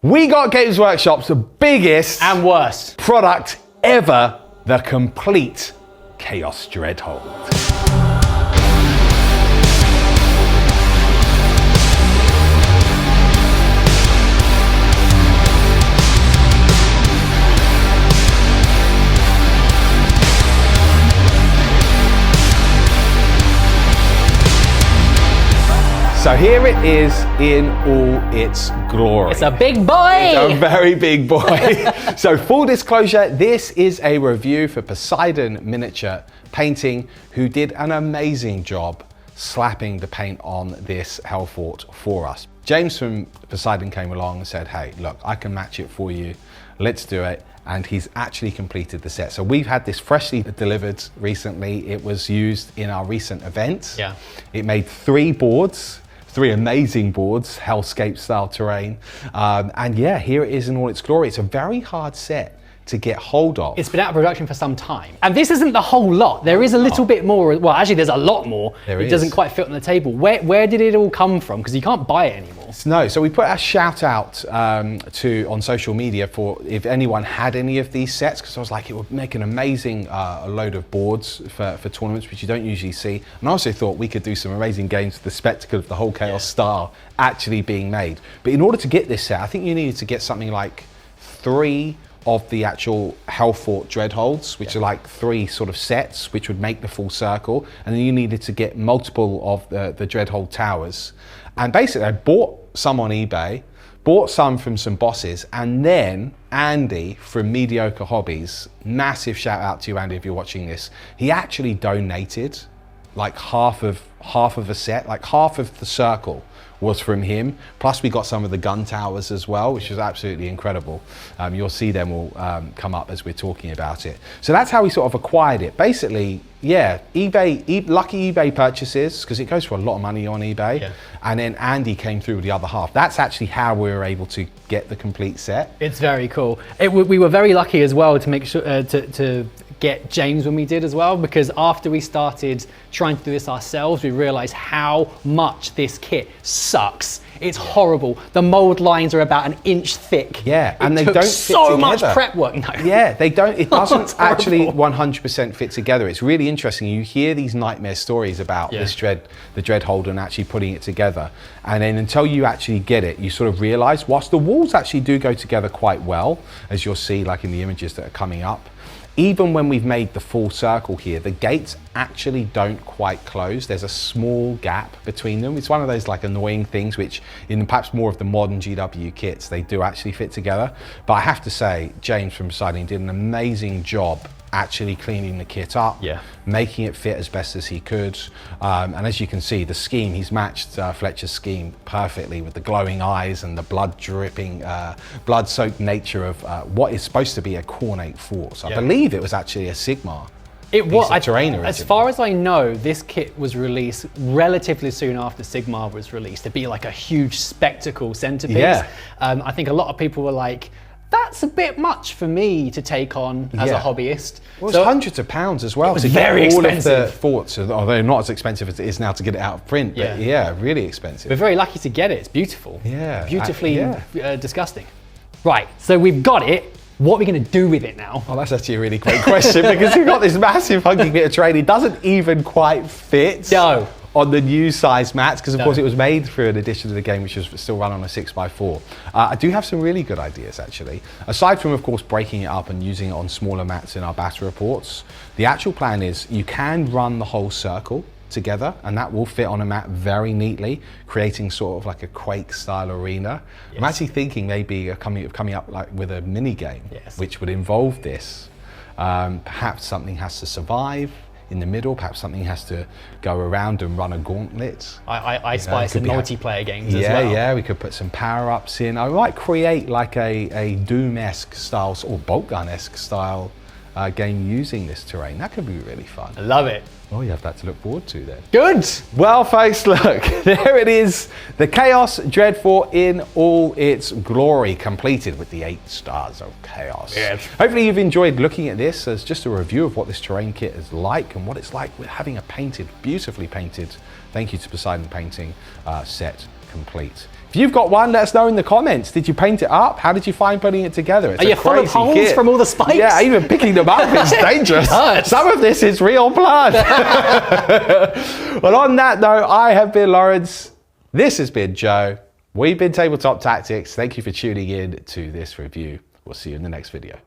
We got Games Workshop's biggest and worst product ever, the complete Chaos Dreadfort. So here it is in all its glory. It's a big boy! It's a very big boy. So full disclosure, this is a review for Poseidon Miniature Painting, who did an amazing job slapping the paint on this Hellfort for us. James from Poseidon came along and said, hey, look, I can match it for you. Let's do it. And he's actually completed the set. So we've had this freshly delivered recently. It was used in our recent event. Yeah. It made 3 boards. 3 amazing boards, hellscape style terrain. And yeah, here it is in all its glory. It's a very hard set to get hold of. It's been out of production for some time. And this isn't the whole lot. There is a little bit more. Well, actually there's a lot more. It doesn't quite fit on the table. Where did it all come from? Because you can't buy it anymore. No, so we put a shout out on social media for if anyone had any of these sets, because I was like, it would make an amazing load of boards for tournaments, which you don't usually see. And I also thought we could do some amazing games with the spectacle of the whole Chaos style actually being made. But in order to get this set, I think you needed to get something like 3 of the actual Hellfort Dreadholds, which are like 3 sort of sets, which would make the full circle. And then you needed to get multiple of the Dreadhold towers. And basically I bought some on eBay, bought some from some bosses, and then Andy from Mediocre Hobbies, massive shout out to you, Andy, if you're watching this. He actually donated like half of a set, like half of the circle was from him. Plus we got some of the gun towers as well, which is absolutely incredible. You'll see them all come up as we're talking about it. So that's how we sort of acquired it. Basically, yeah, lucky eBay purchases, because it goes for a lot of money on eBay. Yeah. And then Andy came through with the other half. That's actually how we were able to get the complete set. It's very cool. We were very lucky as well to make sure to get James when we did as well, because after we started trying to do this ourselves, we realized how much this kit sucks. It's horrible. The mold lines are about 1 inch thick. Yeah, and they don't fit so together. much prep work. No. Yeah, they don't. It doesn't actually 100% fit together. It's really interesting. You hear these nightmare stories about the Dreadhold and actually putting it together, and then until you actually get it, you sort of realize whilst the walls actually do go together quite well, as you'll see like in the images that are coming up. Even when we've made the full circle here, the gates actually don't quite close. There's a small gap between them. It's one of those like annoying things which in perhaps more of the modern GW kits, they do actually fit together. But I have to say, James from Poseidon did an amazing job actually cleaning the kit up, making it fit as best as he could. And as you can see, the scheme, he's matched Fletcher's scheme perfectly with the glowing eyes and the blood dripping, blood-soaked nature of what is supposed to be a Cornate Force. I believe it was actually a Sigmar. It was, terrain as far as I know, this kit was released relatively soon after Sigmar was released to be like a huge spectacle centerpiece. Yeah. I think a lot of people were like, that's a bit much for me to take on as a hobbyist. Well, it's hundreds of pounds as well. It was very expensive. All of the forts, although not as expensive as it is now to get it out of print, but yeah, really expensive. We're very lucky to get it. It's beautiful. Yeah. Beautifully disgusting. Right, so we've got it. What are we going to do with it now? Well, that's actually a really great question because you've got this massive hunky bit of terrain. It doesn't even quite fit. No. On the new size mats, because of course it was made for an edition of the game which was still run on a 6x4. I do have some really good ideas actually. Aside from of course breaking it up and using it on smaller mats in our battle reports, the actual plan is you can run the whole circle together and that will fit on a mat very neatly, creating sort of like a Quake style arena. I'm actually thinking maybe coming up like with a mini game which would involve this. Perhaps something has to survive in the middle, perhaps something has to go around and run a gauntlet. I spy some multiplayer games as well. Yeah, we could put some power-ups in. I might create like a Doom-esque style or bolt gun-esque style game using this terrain. That could be really fun. I love it. Oh, you have that to look forward to then. Good. Well, folks, look, there it is. The Chaos Dreadfort in all its glory, completed with the 8 stars of chaos. Yes. Hopefully you've enjoyed looking at this as just a review of what this terrain kit is like and what it's like with having a painted, beautifully painted, thank you to Poseidon Painting, set complete. If If you've got one, let us know in the comments. Did you paint it up? How did you find putting it together? It's Are you full of holes kit. from all the spikes? Yeah, even picking them up is dangerous. Some of this is real blood. Well, on that note, I have been Lawrence. This has been Joe. We've been Tabletop Tactics. Thank you for tuning in to this review. We'll see you in the next video.